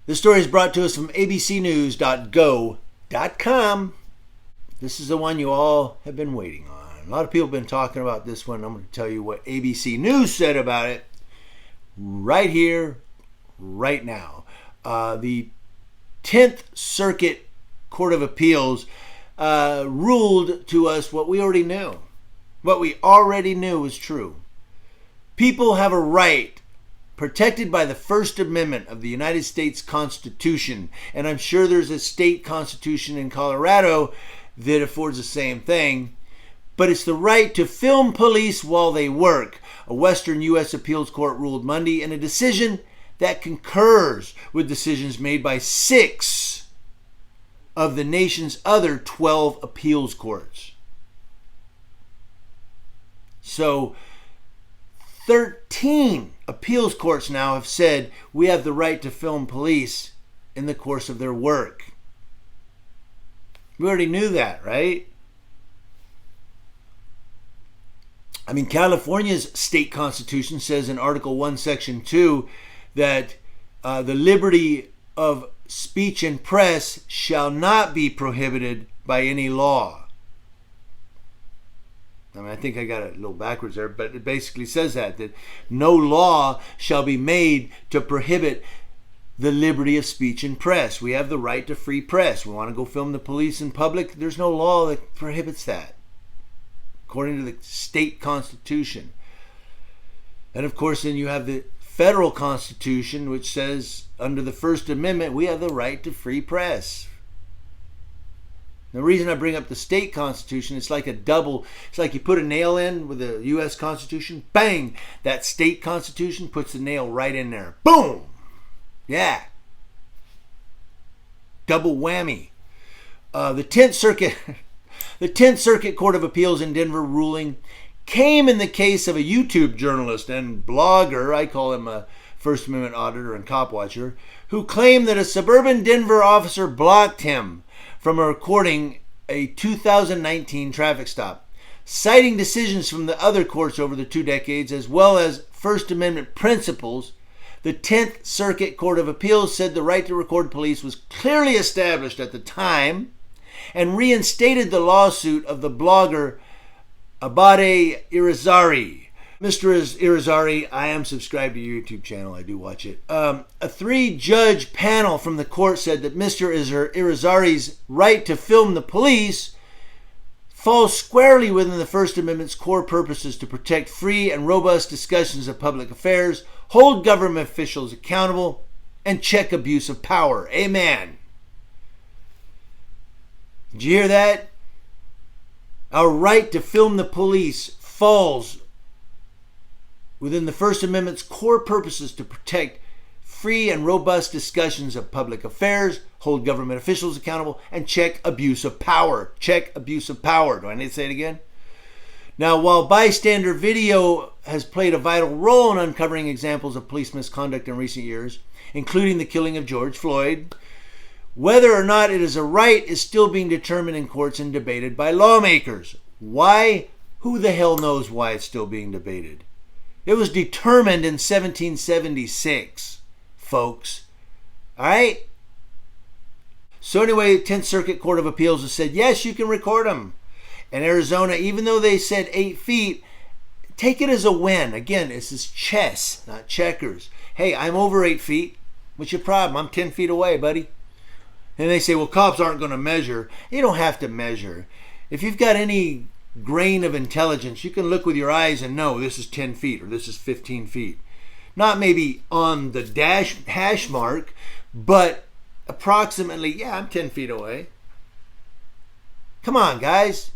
This story is brought to us from abcnews.go.com. This is the one you all have been waiting on. A lot of people have been talking about this one. I'm going to tell you what ABC News said about it right here, right now. The 10th Circuit Court of Appeals ruled to us what we already knew. What we already knew was true. People have a right protected by the First Amendment of the United States Constitution. And I'm sure there's a state constitution in Colorado that affords the same thing. But it's the right to film police while they work. A Western U.S. appeals court ruled Monday in a decision that concurs with decisions made by 6 of the nation's other 12 appeals courts. So 13 appeals courts now have said we have the right to film police in the course of their work. We already knew that, right? I mean, California's state constitution says in Article 1, Section 2 that the liberty of speech and press shall not be prohibited by any law. I mean, I think I got it a little backwards there, but it basically says that no law shall be made to prohibit the liberty of speech and press. We have the right to free press. We want to go film the police in public. There's no law that prohibits that, according to the state constitution. And of course, then you have the federal constitution, which says under the First Amendment, we have the right to free press. The reason I bring up the state constitution, it's like it's like you put a nail in with the U.S. Constitution, bang, that state constitution puts the nail right in there. Boom! Yeah. Double whammy. The 10th Circuit Court of Appeals in Denver ruling came in the case of a YouTube journalist and blogger, I call him a First Amendment auditor and cop watcher, who claimed that a suburban Denver officer blocked him from recording a 2019 traffic stop. Citing decisions from the other courts over the 2 decades, as well as First Amendment principles, the 10th Circuit Court of Appeals said the right to record police was clearly established at the time and reinstated the lawsuit of the blogger Abate Irizarry. Mr. Irizarry, I am subscribed to your YouTube channel. I do watch it. A 3-judge panel from the court said that Mr. Irizarry's right to film the police falls squarely within the First Amendment's core purposes to protect free and robust discussions of public affairs, hold government officials accountable, and check abuse of power. Amen. Did you hear that? Our right to film the police falls within the First Amendment's core purposes to protect free and robust discussions of public affairs, hold government officials accountable, and check abuse of power. Check abuse of power. Do I need to say it again? Now, while bystander video has played a vital role in uncovering examples of police misconduct in recent years, including the killing of George Floyd, whether or not it is a right is still being determined in courts and debated by lawmakers. Why? Who the hell knows why it's still being debated? It was determined in 1776, folks. All right? So anyway, 10th Circuit Court of Appeals has said, yes, you can record them. And Arizona, even though they said 8 feet, take it as a win. Again, this is chess, not checkers. Hey, I'm over 8 feet. What's your problem? I'm 10 feet away, buddy. And they say, well, cops aren't going to measure. You don't have to measure. If you've got any grain of intelligence, you can look with your eyes and know this is 10 feet or this is 15 feet. Not maybe on the hash mark, but approximately, yeah, I'm 10 feet away. Come on, guys.